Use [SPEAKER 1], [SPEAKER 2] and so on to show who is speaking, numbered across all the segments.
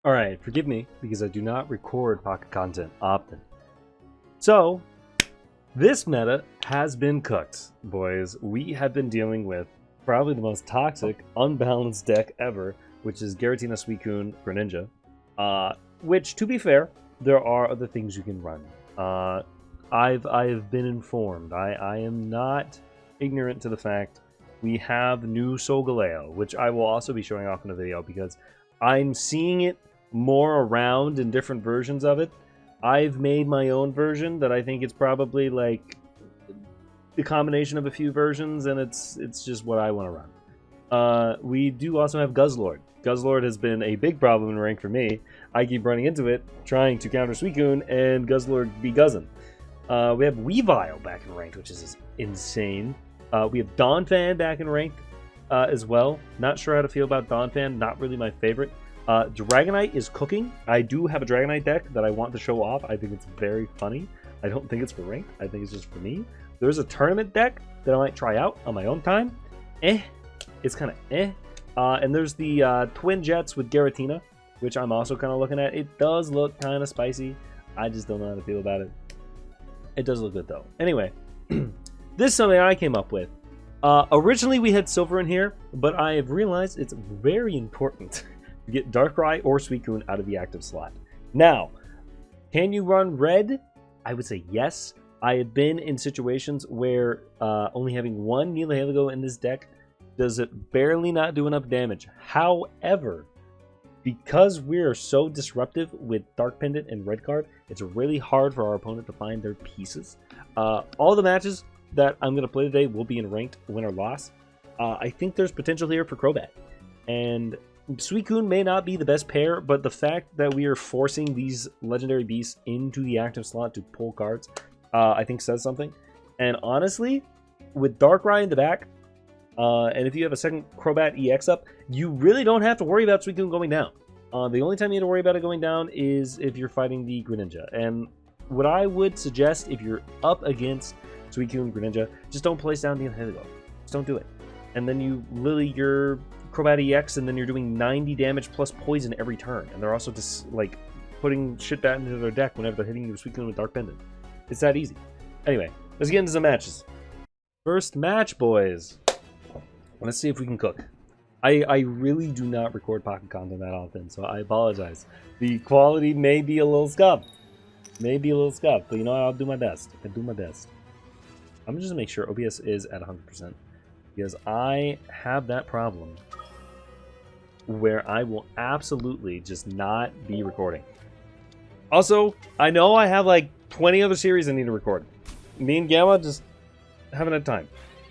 [SPEAKER 1] Alright, forgive me, because I do not record pocket content often. So, this meta has been cooked, boys. We have been dealing with probably the most toxic, unbalanced deck ever, which is Giratina, Suicune, Greninja. Which, to be fair, there are other things you can run. I've been informed. I am not ignorant to the fact we have new Solgaleo, which I will also be showing off in a video because I'm seeing it more around in different versions of it. I've made my own version that I think it's probably like the combination of a few versions, and it's just what I want to run. We do also have Guzzlord. Guzzlord has been a big problem in rank for me. I keep running into it, trying to counter Suicune, and Guzzlord be guzzing. We have Weavile back in ranked, which is insane. We have Donphan back in ranked as well. Not sure how to feel about Donphan. Not really my favorite. Dragonite is cooking. I do have a Dragonite deck that I want to show off. I think it's very funny. I don't think it's for ranked. I think it's just for me. There's a tournament deck that I might try out on my own time. It's kind of and there's the Twin Jets with Giratina, which I'm also kind of looking at. It does look kind of spicy. I just don't know how to feel about it. It does look good, though. Anyway, this is something I came up with. Originally, we had Silver in here, but I have realized it's very important to get Darkrai or Suicune out of the active slot. Now, can you run Red? I would say yes. I have been in situations where only having one Nihilego in this deck does it barely not do enough damage. However, because we are so disruptive with Dark Pendant and Red Card, it's really hard for our opponent to find their pieces. All the matches that I'm going to play today will be in ranked win or loss. I think there's potential here for Crobat. And Suicune may not be the best pair, but the fact that we are forcing these legendary beasts into the active slot to pull cards, I think says something. And honestly, with Darkrai in the back, and if you have a second Crobat EX up, you really don't have to worry about Suicune going down. The only time you have to worry about it going down is if you're fighting the Greninja. And what I would suggest if you're up against Suicune Greninja, just don't place down the Nihilego. Just don't do it. And then you literally your Crobat EX, and then you're doing 90 damage plus poison every turn. And they're also just like putting shit back into their deck whenever they're hitting you with Suicune with Dark Pendant. It's that easy. Anyway, let's get into some matches. First match, boys. Let's see if we can cook. I really do not record pocket content that often, so I apologize. The quality may be a little scuffed. Maybe a little scuffed, but you know what? I'll do my best. I'll do my best. I'm just going to make sure OBS is at 100%, because I have that problem where I will absolutely just not be recording. Also, I know I have like 20 other series I need to record. Me and Gamma just haven't had time.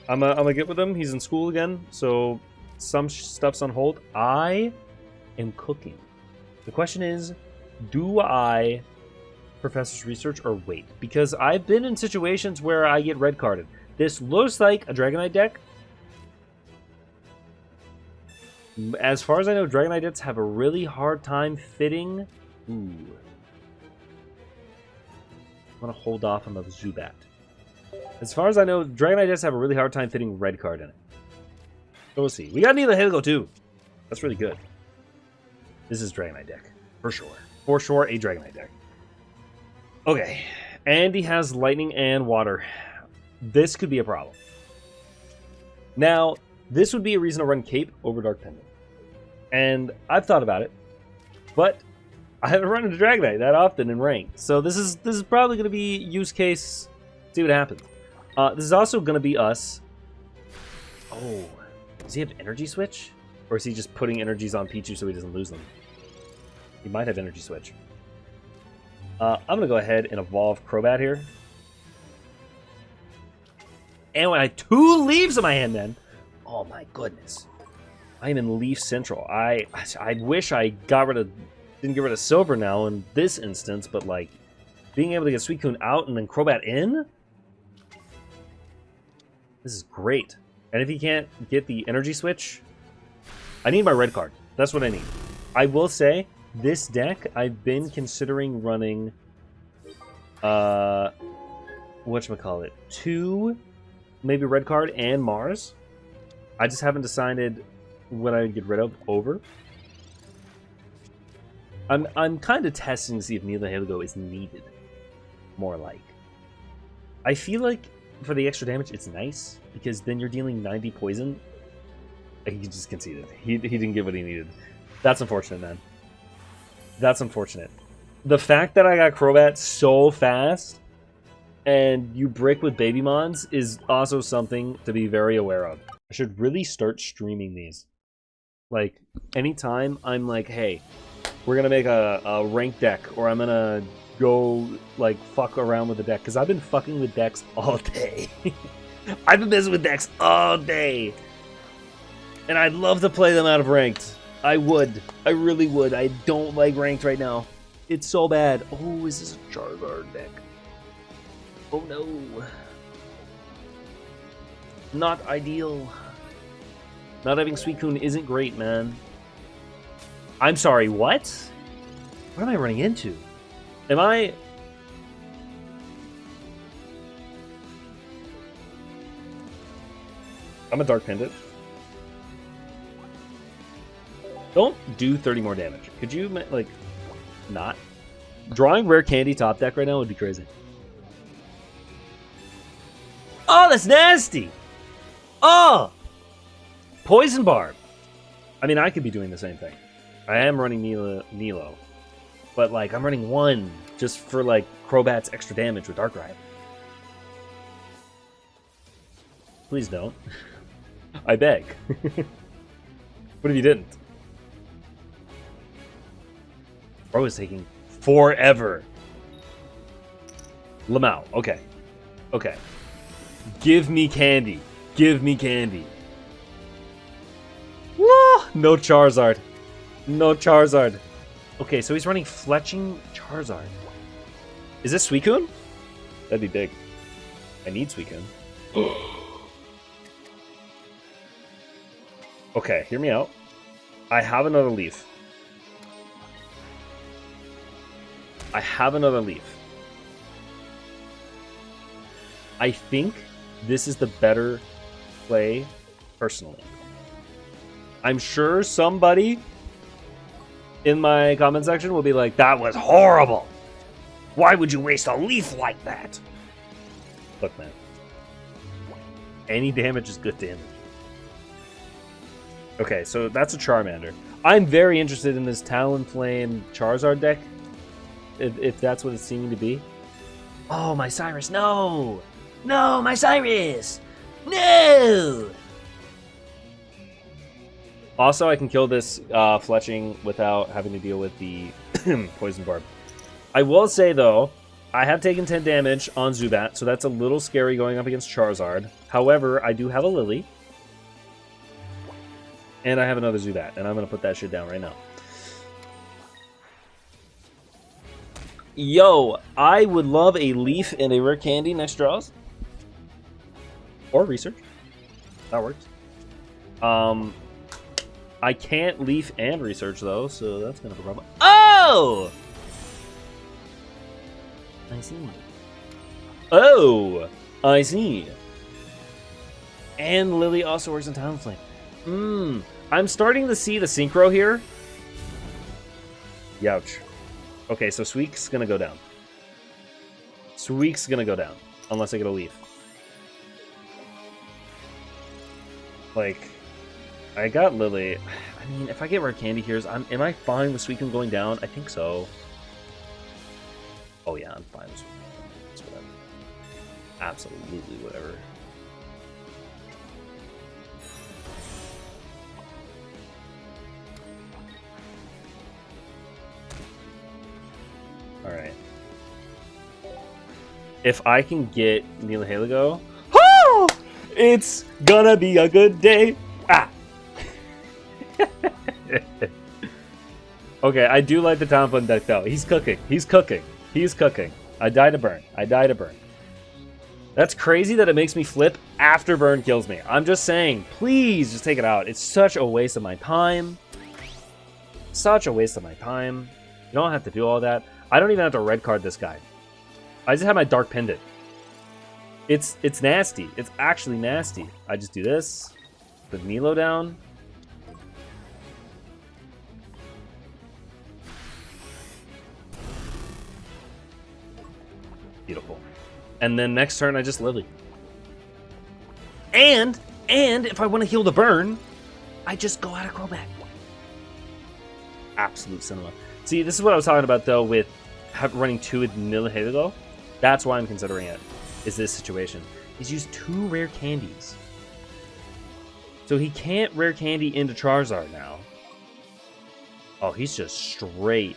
[SPEAKER 1] I'm gonna get with him. He's in school again, so some stuff's on hold. I am cooking. The question is, do I Professor's Research or wait? Because I've been in situations where I get red carded. This looks like a Dragonite deck. As far as I know, Dragonite decks have a really hard time fitting. Ooh. I'm gonna hold off on the Zubat. As far as I know, Dragonite decks have a really hard time fitting red card in it. So we'll see. We got Nihilego too. That's really good. This is Dragonite deck. For sure. For sure, a Dragonite deck. Okay. And he has lightning and water. This could be a problem. Now, this would be a reason to run Cape over Dark Pendant. And I've thought about it. But I haven't run into Dragonite that often in ranked. So this is probably going to be use case. See what happens. This is also going to be us. Oh, does he have Energy Switch? Or is he just putting energies on Pichu so he doesn't lose them? He might have Energy Switch. I'm going to go ahead and evolve Crobat here. And when I have 2 leaves in my hand then. Oh my goodness. I am in Leaf Central. I wish I didn't get rid of Silver now in this instance, but like being able to get Suicune out and then Crobat in? This is great. And if he can't get the Energy Switch, I need my red card. That's what I need. I will say, this deck, I've been considering running, whatchamacallit, 2, maybe red card and Mars. I just haven't decided what I would get rid of over. I'm kind of testing to see if Nihilego is needed. More like. I feel like for the extra damage, it's nice because then you're dealing 90 poison. He just conceded. He didn't get what he needed. That's unfortunate, man. That's unfortunate. The fact that I got Crobat so fast and you brick with baby mons is also something to be very aware of. I should really start streaming these. Like, anytime I'm like, hey, we're going to make a ranked deck, or I'm going to go, like, fuck around with the deck. Because I've been fucking with decks all day. I've been messing with decks all day. And I'd love to play them out of ranked. I would. I really would. I don't like ranked right now. It's so bad. Oh, is this a Charizard deck? Oh no. Not ideal. Not having Suicune isn't great, man. I'm sorry, what? What am I running into? Am I... I'm a Dark Pendant. Don't do 30 more damage. Could you, like, not? Drawing rare candy top deck right now would be crazy. Oh, that's nasty! Oh! Poison Barb. I mean, I could be doing the same thing. I am running Nilo. But, like, I'm running one just for, like, Crobat's extra damage with Darkrai. Please don't. I beg. What if you didn't? Bro is taking forever. Lamau. Okay. Okay. Give me candy. Give me candy. Whoa! No Charizard. No Charizard. Okay, so he's running Fletching Charizard. Is this Suicune? That'd be big. I need Suicune. Okay, hear me out. I have another leaf. I have another leaf. I think this is the better play, personally. I'm sure somebody in my comment section will be like, that was horrible. Why would you waste a leaf like that? Look, man. Any damage is good damage. Okay, so that's a Charmander. I'm very interested in this Talonflame Charizard deck. If that's what it's seeming to be. Oh, my Cyrus, no! No, my Cyrus! No! Also, I can kill this Fletching without having to deal with the Poison Barb. I will say, though, I have taken 10 damage on Zubat, so that's a little scary going up against Charizard. However, I do have a Lily. And I have another Zubat, and I'm going to put that shit down right now. Yo, I would love a leaf and a rare candy next draws. Or research. That works. I can't leaf and research, though, so that's kind of a problem. Oh! I see. Oh! I see. And Lily also works in Talonflame. I'm starting to see the synchro here. Youch. Okay, so Suic's gonna go down. Suic's gonna go down. Unless I get a leaf. Like, I got Lily. I mean, if I get rare candy here, am I fine with Suicune going down? I think so. Oh yeah, I'm fine with Suicune. It's whatever. Absolutely whatever. Alright. If I can get Nihilego, oh, it's gonna be a good day. Ah! Okay, I do like the Talonflame deck though. He's cooking. He's cooking. He's cooking. I die to burn. I die to burn. That's crazy that it makes me flip after burn kills me. I'm just saying, please just take it out. It's such a waste of my time. Such a waste of my time. You don't have to do all that. I don't even have to red card this guy. I just have my Dark Pendant. It's nasty. It's actually nasty. I just do this. Put Nilo down. Beautiful. And then next turn, I just Lily. And if I want to heal the burn, I just go out of Crobat. Absolute cinema. See, this is what I was talking about, though, with running 2 with Nihilego. That's why I'm considering it, is this situation. He's used 2 rare candies. So he can't rare candy into Charizard now. Oh, he's just straight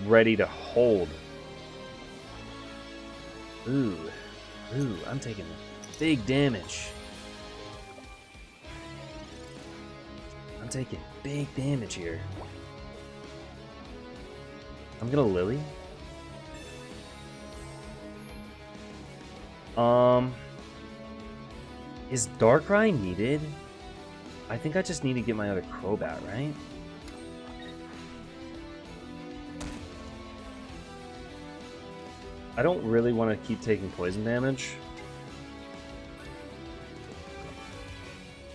[SPEAKER 1] ready to hold. Ooh, I'm taking big damage. I'm taking big damage here. I'm gonna Lily. Is Darkrai needed? I think I just need to get my other Crobat, right? I don't really want to keep taking poison damage.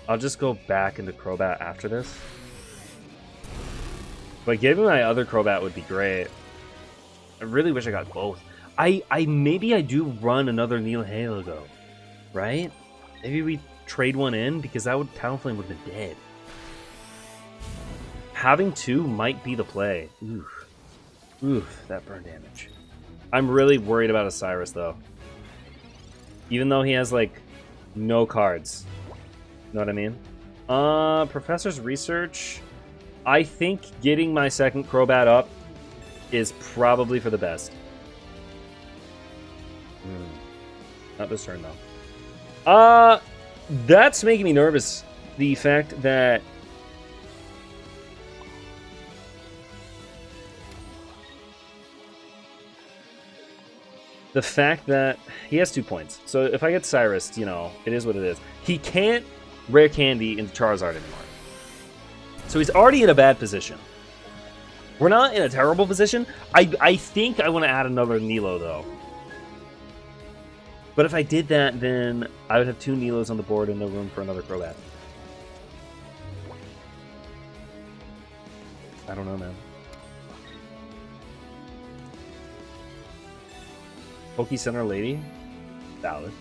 [SPEAKER 1] I'll just go back into Crobat after this. But giving my other Crobat would be great. I really wish I got both. Maybe I do run another Nihilego, right? Maybe we trade one in, because that would Talonflame would have been dead. Having 2 might be the play. Oof, that burn damage. I'm really worried about Osiris, though. Even though he has, like, no cards. Know what I mean? Professor's Research. I think getting my second Crobat up is probably for the best. Not this turn, though. That's making me nervous. The fact that... he has 2 points. So if I get Cyrus, you know, it is what it is. He can't rare candy into Charizard anymore. So he's already in a bad position. We're not in a terrible position. I think I want to add another Nilo, though. But if I did that, then I would have 2 Nilos on the board and no room for another Crobat. I don't know, man. Poke Center Lady? Valid.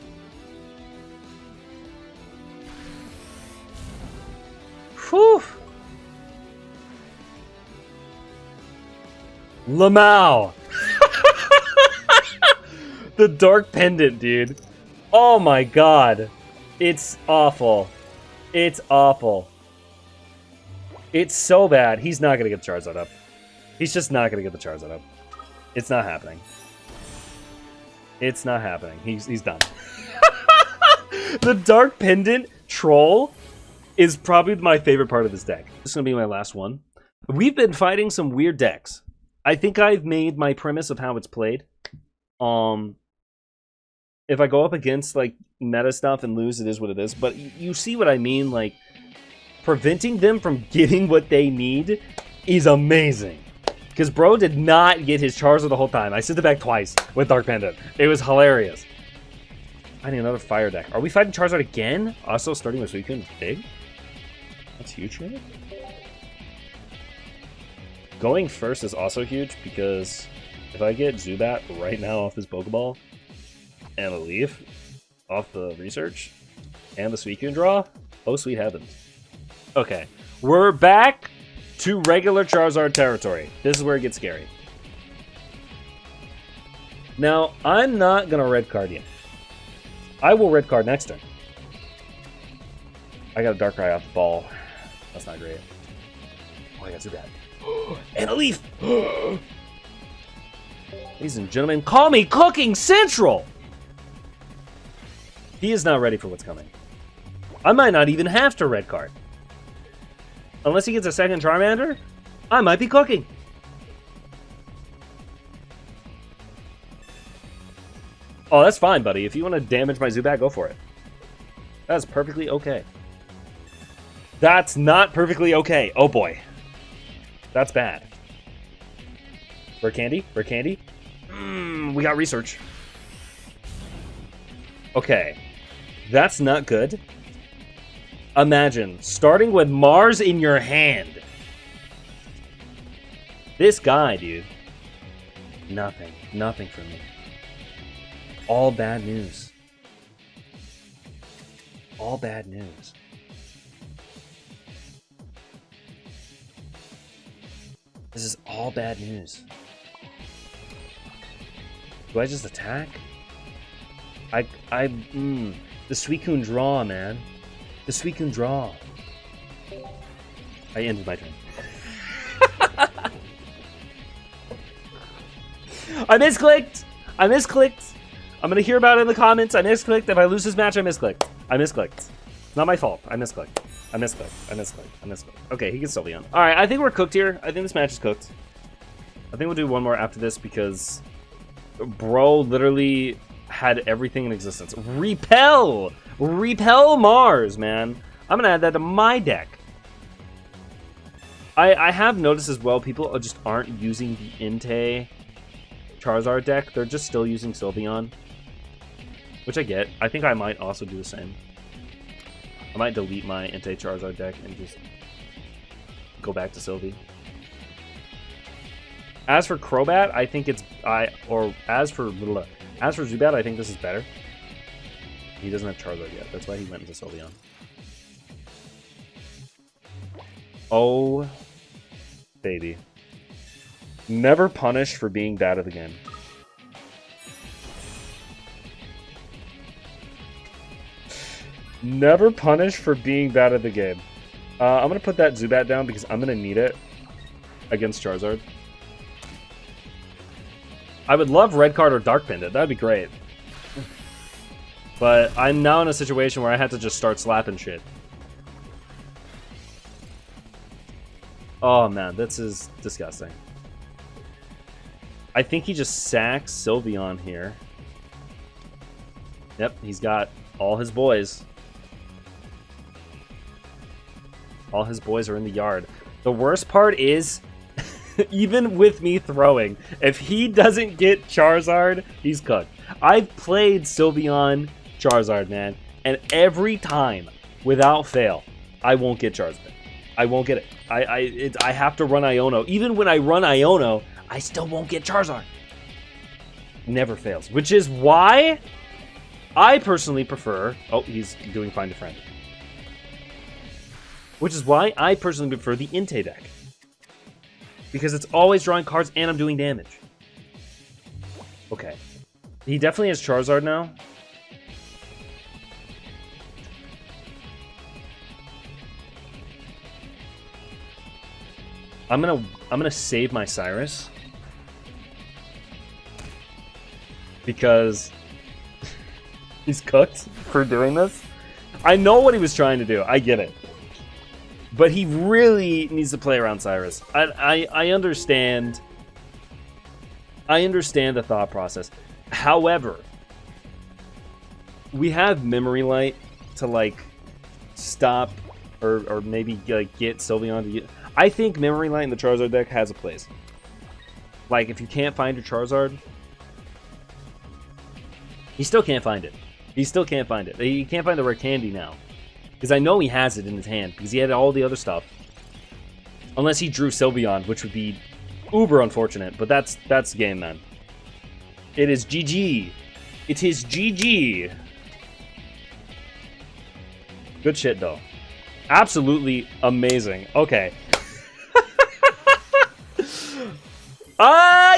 [SPEAKER 1] Whew! Lamau! The Dark Pendant, dude. Oh my god. It's awful. It's awful. It's so bad. He's not going to get the Charizard up. He's just not going to get the Charizard up. It's not happening. It's not happening. He's done. The Dark Pendant troll is probably my favorite part of this deck. This is going to be my last one. We've been fighting some weird decks. I think I've made my premise of how it's played. If I go up against like meta stuff and lose, it is what it is. But you see what I mean? Like, preventing them from getting what they need is amazing. Because bro did not get his Charizard the whole time. I sent it back twice with Dark Pendant. It was hilarious. I need another fire deck. Are we fighting Charizard again? Also starting with suicune is big? That's huge, right? Going first is also huge because if I get Zubat right now off this Pokeball and a Leaf off the research and the suicune draw, oh sweet heavens. Okay, we're back to regular Charizard territory. This is where it gets scary. Now, I'm not going to red card you. I will red card next turn. I got a Darkrai off the ball. That's not great. Oh, I got Zubat. And a Leaf! Ladies and gentlemen, call me Cooking Central! He is not ready for what's coming. I might not even have to red card. Unless he gets a second Charmander, I might be cooking. Oh, that's fine, buddy. If you want to damage my Zubat, go for it. That's perfectly okay. That's not perfectly okay. Oh, boy. That's bad. Rare candy? Rare candy? We got research. Okay. That's not good. Imagine starting with Mars in your hand. This guy, dude. Nothing. Nothing for me. All bad news. All bad news. This is all bad news. Do I just attack? The suicune draw, man. The suicune draw. I ended my turn. I misclicked! I misclicked! I'm gonna hear about it in the comments. I misclicked. If I lose this match, I misclicked. I misclicked. It's not my fault. I misclicked. I misclicked. I misclicked. I misclicked. Okay, he can still be on. Alright, I think we're cooked here. I think this match is cooked. I think we'll do one more after this because bro literally had everything in existence. Repel! Repel Mars, man. I'm gonna add that to my deck. I have noticed as well, people just aren't using the Entei Charizard deck. They're just still using Sylveon, which I get. I think I might also do the same. I might delete my Entei Charizard deck and just go back to Sylvie. As for Crobat, I think it's as for Zubat, I think this is better. He doesn't have Charizard yet. That's why he went into Sylveon. Oh, baby. Never punished for being bad at the game. Never punished for being bad at the game. I'm going to put that Zubat down because I'm going to need it against Charizard. I would love Red Card or Dark Pendant. That'd be great. But I'm now in a situation where I have to just start slapping shit. Oh man, this is disgusting. I think he just sacks Sylveon here. Yep, he's got all his boys. All his boys are in the yard. The worst part is, even with me throwing, if he doesn't get Charizard, he's cooked. I've played Sylveon Charizard, man, and every time, without fail, I won't get Charizard. I won't get it. I have to run Iono. Even when I run Iono, I still won't get Charizard. Never fails. Which is why I personally prefer... Oh, he's doing Find a Friend. Which is why I personally prefer the Entei deck. Because it's always drawing cards and I'm doing damage. Okay. He definitely has Charizard now. I'm gonna save my Cyrus. Because he's cooked for doing this. I know what he was trying to do. I get it. But he really needs to play around Cyrus. I understand. I understand the thought process. However, we have Memory Light to like stop or maybe like get Sylveon to get. I think Memory Light in the Charizard deck has a place. Like if you can't find your Charizard, he still can't find it. He still can't find it. He can't find the rare candy now. Because I know he has it in his hand, because he had all the other stuff. Unless he drew Sylveon, which would be uber unfortunate, but that's the game, man. It is GG. It is GG. Good shit, though. Absolutely amazing. Okay.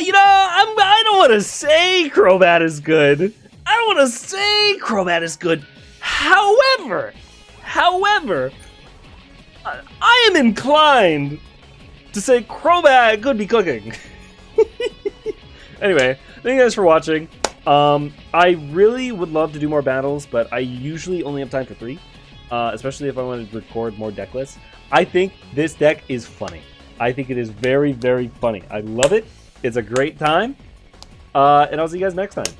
[SPEAKER 1] You know, I don't want to say Crobat is good. I don't want to say Crobat is good. However, I am inclined to say Crobat could be cooking. Anyway, thank you guys for watching. I really would love to do more battles, but I usually only have time for 3. Especially if I want to record more deck lists. I think this deck is funny. I think it is very, very funny. I love it. It's a great time. And I'll see you guys next time.